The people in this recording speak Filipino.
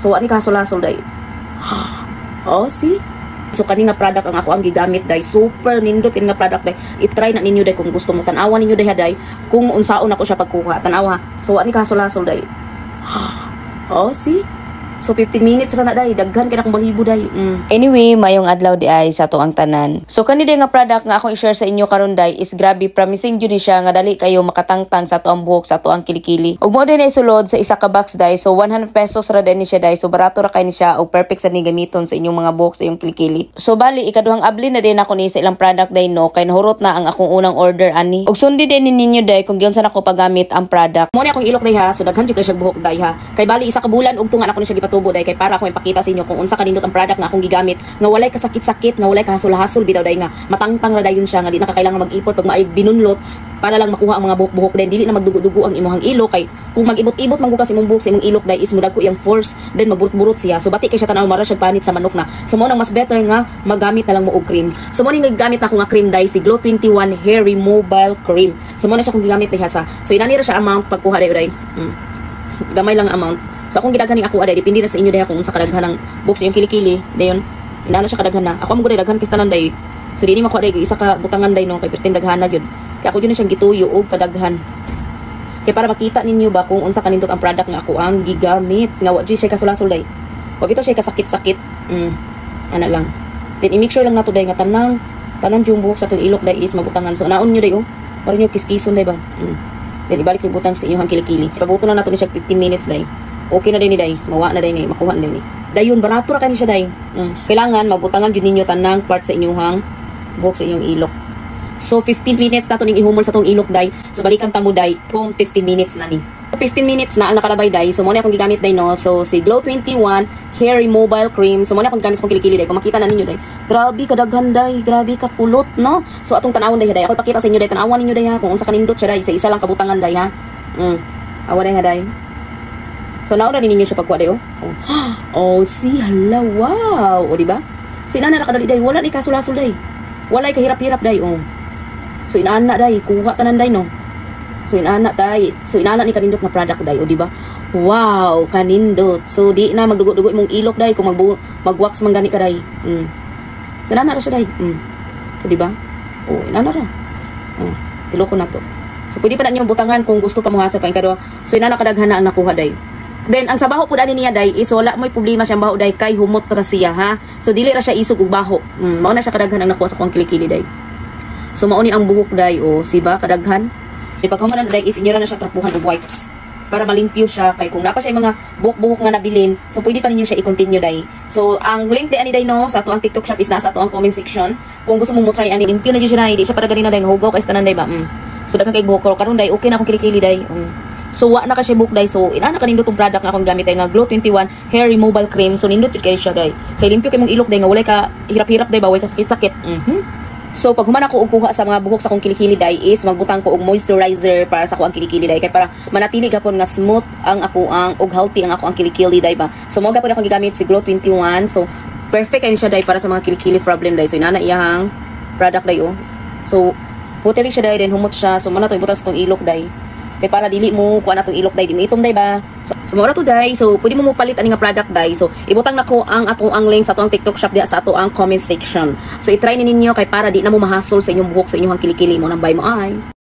So ani kasol-asol day. Oh, see? So kani nga product ang ako ang gigamit day. Super nindot kini nga product day. I-try na ninyo day kung gusto mo. Tan-awa ninyo day day kung unsaon ako siya pagkuha. Tan-awa. So ani kasol-asol day. Oh, see? So 15 minutes ra na day, daghan kay akong balibo day. Anyway, mayong adlaw di ay sa to ang tanan. So kani day nga product nga akong i-share sa inyo karon day is grabe, promising jud ni siya nga dali kayo makatangtang sa to ang buhok, sa to ang kilikili. Ug mo din ay sulod sa isa ka box day. So 100 pesos ra din ni siya day. So barato ra kay ni siya ug perfect sa ni gamiton sa inyong mga buhok, sa inyong kilikili. So bali ikaduhang abli na din ako ni sa ilang product day no, kay nahurot na ang akong unang order ani. Ug sundi din ninyo day kung giunsa nako paggamit ang product. Mo ni akong ilok day ha, so daghan jud kay siya buhok day ha. Kay bali isa ka bulan ug tunga ako ni siya tubo day kay para ako ipakita sa inyo kung unsa kanindot ang product nga akong gigamit nga walay kasakit-sakit, nga walay kahasol-hasol bitaw day nga matangtang ra dayon siya nga di na kakailangan mag-ipot pag maayog binunlot para lang makuha ang mga buhok-buhok din, dili na magdugo-dugo ang imong ilok. Kay kung mag-ibot-ibot man ka sa imong buhok sa imong ilok day is mudag ko iyang force then magburot-burot siya. So bati kay siya tanaw mara siya panit sa manok na. So mo nang mas better nga magamit na lang mo og cream. So mo ni naggamit na ako nga cream day si Glow 21 Hair Removal Cream. So mo na siya kung gigamit day sa. So inani ra siya amount pagkuha day. Gamay lang amount. So akong gidaghan ning ako aday, depende na sa inyo day kung unsa kadaghan ng buhok sa iyong kilikili. Dayon, inana siya kadaghan na. Ako mo gud daghan kay tanan day. So dili makuha day isa ka butangan day no kay pertin daghan na gyud. Kaya ako yun na siyang gituyo og kadaghan. Kaya para makita ninyo ba kung unsa kanindot ang product nga ako ang gigamit. Nga wa siya kasul-asol day. Wa bitaw siya kasakit-sakit. Ana lang. Then i-make sure lang nato day nga tanan yung buhok sa tong ilok day is mabutangan. So naon nyo day oh. Para nyo kiskison day ba. Then ibalik yung butang sa inyong kilikili. Pabuto na nato ni siya 15 minutes day. Okay na din ni day, mawa na din ni, makuha na din ni. Dayon barato ra kani siya day. Kailangan mabutangan jud ninyo tanang part sa inyong buhok sa inyong ilok. So 15 minutes na to ning ihumol sa tong ilok day. So balikan ta mo day kung 15 minutes na ni. So 15 minutes na ang nakalabay day. So mo na akong gigamit day no. So si Glow 21 Hair Removal Cream. So mo na akong gigamit sa kilikili day. Kung makita na ninyo day. Grabe kadaghan day, grabe ka pulot no. So atong tan-awon day Ako ipakita sa inyo day, tan-awan ninyo day ha kung unsa kanindot siya day sa isa lang kabutangan day ha. Awa day ha day. So nauna din ninyo siya pagkuha day oh. Oh, see, hala, wow. O diba? So inana ra kadali day, wala ni kasul-asol day. Walay kahirap-hirap day oh. So inana day, kuha tanan day no. So inana day. So inana ni kanindot nga product day, o diba? Wow, kanindot. So di na magdugo-dugo imong ilok day kung mag-wax man gani ka day. So inana ra siya day. So diba? Oh, inana ra. Tiloko na to. So pwede pa na niyo butangan kung gusto pa mo hasa pa kadwa. So inana kadaghan na ang nakuha day. Then ang trabaho pud ani niya day is wala mo'y problema siyang baho day kay humot ra siya ha. So dili ra siya isog og baho. Mao na siya kadaghan ang nakuha sa kuang kilikili day. So mao ni ang buhok day o siba kadaghan. Ipaghuman na day is inyo na siya trapuhan og wipes para malimpyo siya kay kung napa siya mga buhok-buhok nga nabilin. So pwede pa ninyo siya i-continue day. So ang link day ani day no sa ato ang TikTok shop is nasa ato ang comment section. Kung gusto mo try ani limpyo na jud siya hindi siya para gani na day hugaw kay tanan day ba. So daghan kay buhok karon day okay na akong kilikili day. So wa na ka siya book day. So inana kanindot tong product nga akong gamit ay nga Glow 21 Hair Removal Cream. So nindot jud kay siya day. Kay limpyo kay mong ilok day nga walay ka hirap-hirap day ba, walay ka sakit-sakit. So pag human ako og kuha sa mga buhok sa akong kilikili day is magbutang ko og moisturizer para sa akong kilikili day kay para manatili gapon nga smooth ang ako ang og healthy ang ako ang kilikili day ba. So mao gapon akong gigamit si Glow 21. So perfect kay siya day para sa mga kilikili problem day. So inana iyang product day oh. So watery siya day then humot siya. So man na to ibutas tong ilok day. Kay para dili mo kuha na tong ilok day di itom day ba. So mura to day. So pwede mo palit ani nga product day. So ibutang nako ang atong ang link sa atong TikTok shop diha sa ato ang comment section. So i-try ninyo kay para di na mo mahasol sa inyong buhok sa inyong kilikili mo nang buy mo ay.